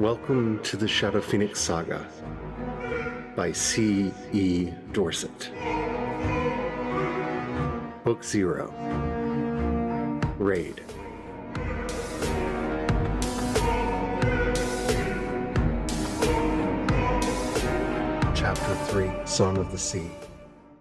Welcome to the Shadow Phoenix Saga by C. E. Dorset. Book 0. Raid. Chapter 3, Song of the Sea.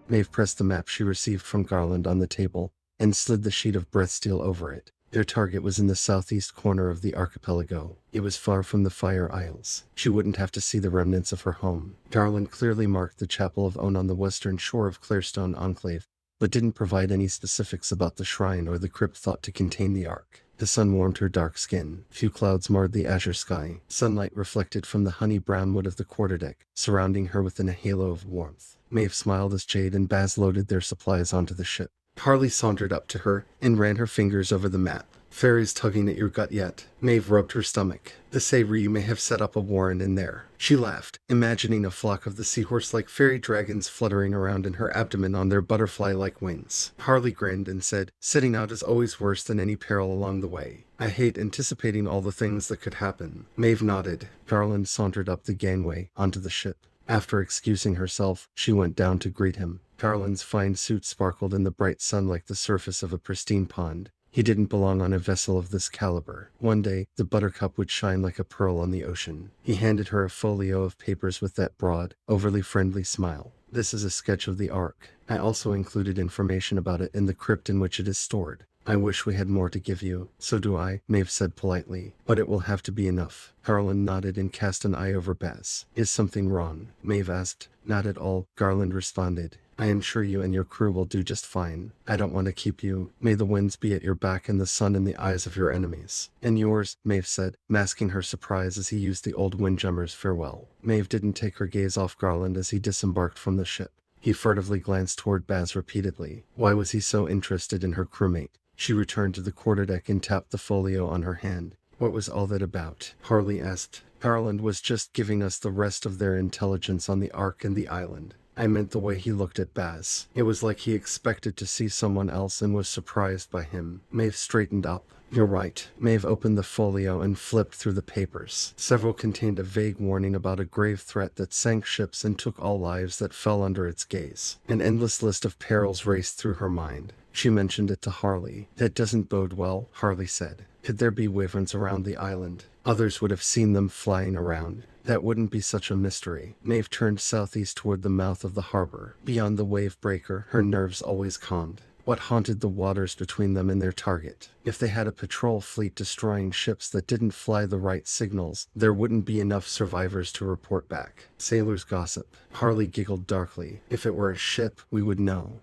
Maeve pressed the map she received from Garland on the table and slid the sheet of breath steel over it. Their target was in the southeast corner of the archipelago. It was far from the Fire Isles. She wouldn't have to see the remnants of her home. Garland clearly marked the Chapel of Oanh on the western shore of Clarestone Enclave, but didn't provide any specifics about the shrine or the crypt thought to contain the Ark. The sun warmed her dark skin. Few clouds marred the azure sky. Sunlight reflected from the honey-brown wood of the quarterdeck, surrounding her within a halo of warmth. Maeve smiled as Jade and Baz loaded their supplies onto the ship. Harley sauntered up to her and ran her fingers over the map. "Fairies tugging at your gut yet?" Maeve rubbed her stomach. "The Sayri may have set up a warren in there." She laughed, imagining a flock of the seahorse-like fairy dragons fluttering around in her abdomen on their butterfly-like wings. Harley grinned and said, "Setting out is always worse than any peril along the way. I hate anticipating all the things that could happen." Maeve nodded. Garland sauntered up the gangway onto the ship. After excusing herself, she went down to greet him. Garland's fine suit sparkled in the bright sun like the surface of a pristine pond. He didn't belong on a vessel of this caliber. One day, the buttercup would shine like a pearl on the ocean. He handed her a folio of papers with that broad, overly friendly smile. "This is a sketch of the Ark. I also included information about it in the crypt in which it is stored. I wish we had more to give you." "So do I," Maeve said politely, "but it will have to be enough." Garland nodded and cast an eye over Baz. "Is something wrong?" Maeve asked. "Not at all," Garland responded. "I am sure you and your crew will do just fine. I don't want to keep you. May the winds be at your back and the sun in the eyes of your enemies." "And yours," Maeve said, masking her surprise as he used the old windjammer's farewell. Maeve didn't take her gaze off Garland as he disembarked from the ship. He furtively glanced toward Baz repeatedly. Why was he so interested in her crewmate? She returned to the quarterdeck and tapped the folio on her hand. "What was all that about?" Harley asked. "Garland was just giving us the rest of their intelligence on the Ark and the island." I meant the way he looked at Baz. It was like he expected to see someone else and was surprised by him. Maeve straightened up. "You're right." Maeve opened the folio and flipped through the papers. Several contained a vague warning about a grave threat that sank ships and took all lives that fell under its gaze. An endless list of perils raced through her mind. She mentioned it to Harley. "That doesn't bode well," Harley said. "Could there be wyverns around the island? Others would have seen them flying around. That wouldn't be such a mystery." Maeve turned southeast toward the mouth of the harbor. Beyond the wave breaker, her nerves always calmed. What haunted the waters between them and their target? If they had a patrol fleet destroying ships that didn't fly the right signals, there wouldn't be enough survivors to report back. Sailors gossip. Harley giggled darkly. "If it were a ship, we would know."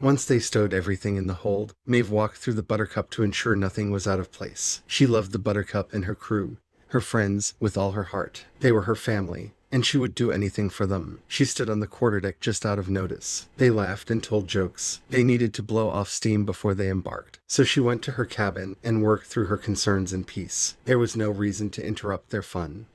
Once they stowed everything in the hold, Maeve walked through the Buttercup to ensure nothing was out of place. She loved the Buttercup and her crew, her friends, with all her heart. They were her family, and she would do anything for them. She stood on the quarterdeck just out of notice. They laughed and told jokes. They needed to blow off steam before they embarked, so she went to her cabin and worked through her concerns in peace. There was no reason to interrupt their fun.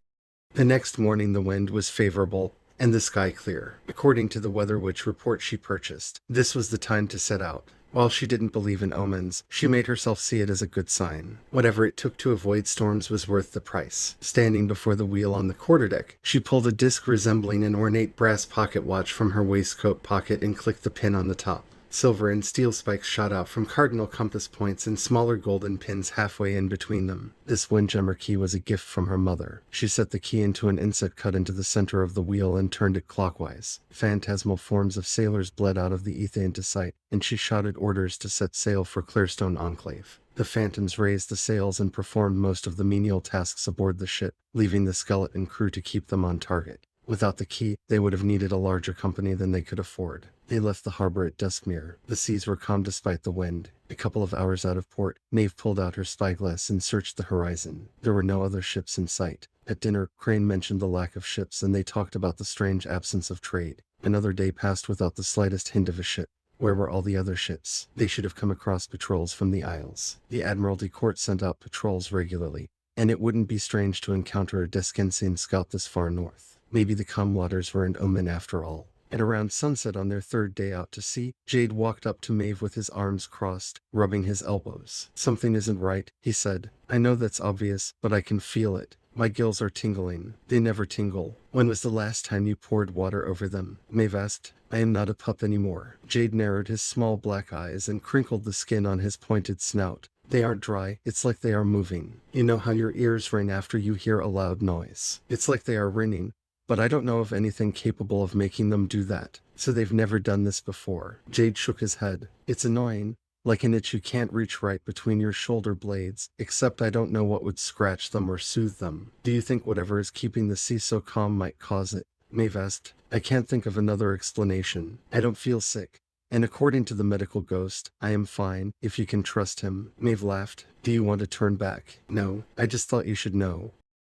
The next morning the wind was favorable, and the sky clear. According to the Weather Witch report she purchased, this was the time to set out. While she didn't believe in omens, she made herself see it as a good sign. Whatever it took to avoid storms was worth the price. Standing before the wheel on the quarterdeck, she pulled a disc resembling an ornate brass pocket watch from her waistcoat pocket and clicked the pin on the top. Silver and steel spikes shot out from cardinal compass points and smaller golden pins halfway in between them. This windjammer key was a gift from her mother. She set the key into an inset cut into the center of the wheel and turned it clockwise. Phantasmal forms of sailors bled out of the ether into sight, and she shouted orders to set sail for Clarestone Enclave. The phantoms raised the sails and performed most of the menial tasks aboard the ship, leaving the skeleton crew to keep them on target. Without the key, they would have needed a larger company than they could afford. They left the harbor at Duskmere. The seas were calm despite the wind. A couple of hours out of port, Maeve pulled out her spyglass and searched the horizon. There were no other ships in sight. At dinner, Crane mentioned the lack of ships and they talked about the strange absence of trade. Another day passed without the slightest hint of a ship. Where were all the other ships? They should have come across patrols from the Isles. The Admiralty Court sent out patrols regularly, and it wouldn't be strange to encounter a Descensian scout this far north. Maybe the calm waters were an omen after all. At around sunset on their third day out to sea, Jade walked up to Maeve with his arms crossed, rubbing his elbows. "Something isn't right," he said. "I know that's obvious, but I can feel it. My gills are tingling. They never tingle. When was the last time you poured water over them? Maeve asked. I am not a pup anymore. Jade narrowed his small black eyes and crinkled the skin on his pointed snout. They aren't dry, it's like they are moving. You know how your ears ring after you hear a loud noise? It's like they are ringing, but I don't know of anything capable of making them do that. So they've never done this before. Jade shook his head. It's annoying. Like an itch you can't reach right between your shoulder blades, except I don't know what would scratch them or soothe them. Do you think whatever is keeping the sea so calm might cause it? Maeve asked. I can't think of another explanation. I don't feel sick. And according to the medical ghost, I am fine, if you can trust him. Maeve laughed. Do you want to turn back? No, I just thought you should know.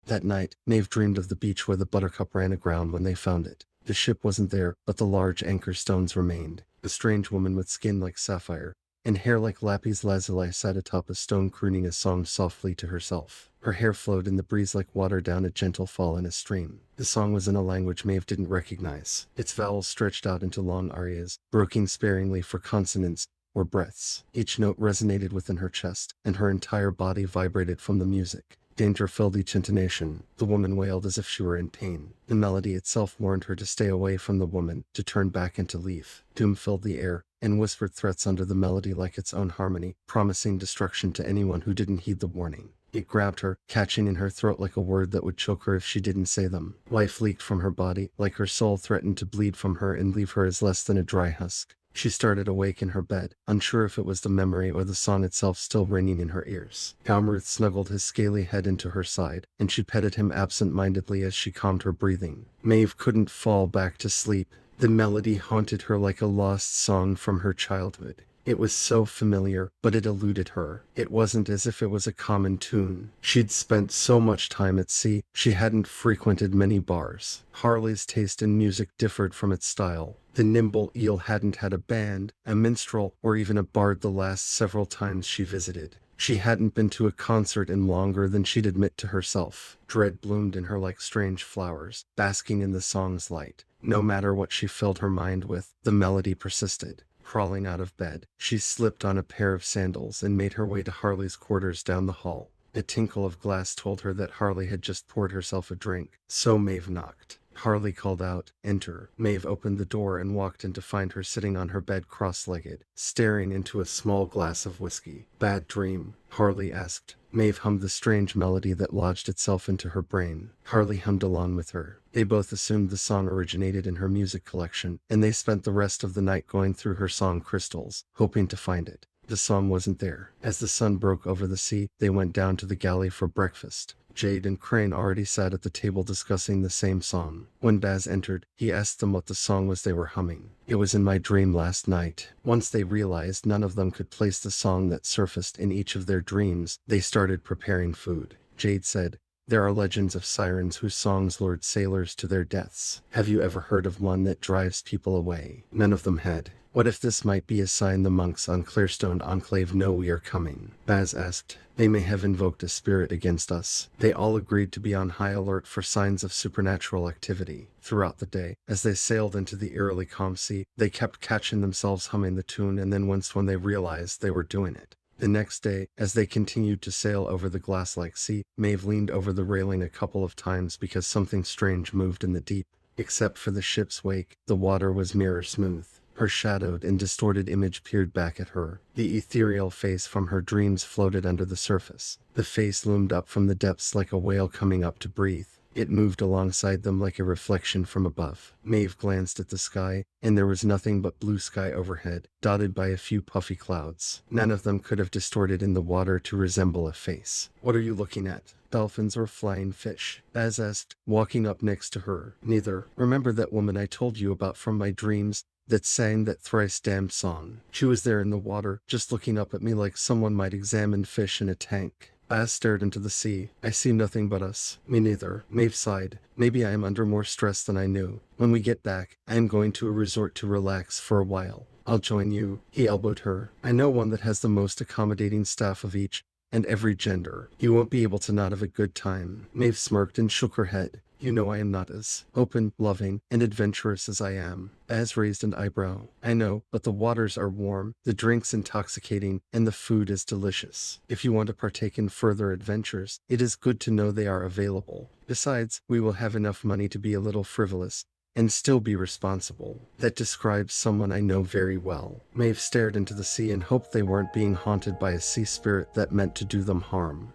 That night, Maeve dreamed of the beach where the Buttercup ran aground when they found it. The ship wasn't there, but the large anchor stones remained. A strange woman with skin like sapphire and hair like lapis lazuli sat atop a stone crooning a song softly to herself. Her hair flowed in the breeze like water down a gentle fall in a stream. The song was in a language Maeve didn't recognize. Its vowels stretched out into long arias, broken sparingly for consonants or breaths. Each note resonated within her chest, and her entire body vibrated from the music. Danger filled each intonation. The woman wailed as if she were in pain. The melody itself warned her to stay away from the woman, to turn back and to leave. Doom filled the air, and whispered threats under the melody like its own harmony, promising destruction to anyone who didn't heed the warning. It grabbed her, catching in her throat like a word that would choke her if she didn't say them. Life leaked from her body, like her soul threatened to bleed from her and leave her as less than a dry husk. She started awake in her bed, unsure if it was the memory or the song itself still ringing in her ears. Calmruth snuggled his scaly head into her side, and she petted him absent-mindedly as she calmed her breathing. Maeve couldn't fall back to sleep. The melody haunted her like a lost song from her childhood. It was so familiar, but it eluded her. It wasn't as if it was a common tune. She'd spent so much time at sea, she hadn't frequented many bars. Harley's taste in music differed from its style. The nimble eel hadn't had a band, a minstrel, or even a bard the last several times she visited. She hadn't been to a concert in longer than she'd admit to herself. Dread bloomed in her like strange flowers, basking in the song's light. No matter what she filled her mind with, the melody persisted. Crawling out of bed, she slipped on a pair of sandals and made her way to Harley's quarters down the hall. A tinkle of glass told her that Harley had just poured herself a drink, so Maeve knocked. Harley called out, "Enter." Maeve opened the door and walked in to find her sitting on her bed cross-legged, staring into a small glass of whiskey. "Bad dream?" Harley asked. Maeve hummed the strange melody that lodged itself into her brain. Harley hummed along with her. They both assumed the song originated in her music collection, and they spent the rest of the night going through her song crystals, hoping to find it. The song wasn't there. As the sun broke over the sea, they went down to the galley for breakfast. Jade and Crane already sat at the table discussing the same song. When Baz entered, he asked them what the song was they were humming. "It was in my dream last night." Once they realized none of them could place the song that surfaced in each of their dreams, they started preparing food. Jade said, "There are legends of sirens whose songs lured sailors to their deaths. Have you ever heard of one that drives people away?" None of them had. "What if this might be a sign the monks on Clarestone Enclave know we are coming?" Baz asked. "They may have invoked a spirit against us." They all agreed to be on high alert for signs of supernatural activity. Throughout the day, as they sailed into the eerily calm sea, they kept catching themselves humming the tune and then winced when they realized they were doing it. The next day, as they continued to sail over the glass-like sea, Maeve leaned over the railing a couple of times because something strange moved in the deep. Except for the ship's wake, the water was mirror smooth. Her shadowed and distorted image peered back at her. The ethereal face from her dreams floated under the surface. The face loomed up from the depths like a whale coming up to breathe. It moved alongside them like a reflection from above. Maeve glanced at the sky, and there was nothing but blue sky overhead, dotted by a few puffy clouds. None of them could have distorted in the water to resemble a face. "What are you looking at? Dolphins or flying fish?" Baz asked, walking up next to her. "Neither. Remember that woman I told you about from my dreams, that sang that thrice-damned song? She was there in the water, just looking up at me like someone might examine fish in a tank." Baz stared into the sea. "I see nothing but us." "Me neither." Maeve sighed. "Maybe I am under more stress than I knew. When we get back, I am going to a resort to relax for a while. I'll join you." He elbowed her. "I know one that has the most accommodating staff of each, and every gender. You won't be able to not have a good time. Maeve smirked and shook her head. You know I am not as open, loving, and adventurous as I am. Az raised an eyebrow. I know, but the waters are warm, the drinks intoxicating, and the food is delicious. If you want to partake in further adventures, it is good to know they are available. Besides, we will have enough money to be a little frivolous and still be responsible. That describes someone I know very well. Maeve stared into the sea and hoped they weren't being haunted by a sea spirit that meant to do them harm.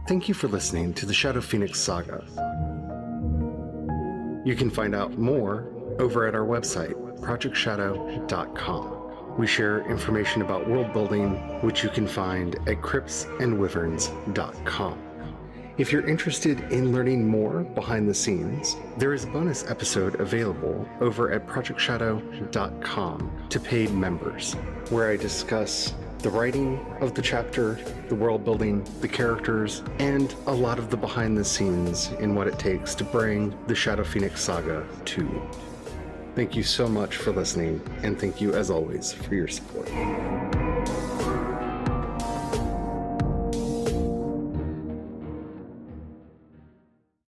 Thank you for listening to the Shadow Phoenix Saga. You can find out more over at our website, projectshadow.com. We share information about world building, which you can find at cryptsandwyverns.com. If you're interested in learning more behind the scenes, there is a bonus episode available over at projectshadow.com to paid members, where I discuss the writing of the chapter, the world building, the characters, and a lot of the behind the scenes in what it takes to bring the Shadow Phoenix Saga to you. Thank you so much for listening, and thank you as always for your support.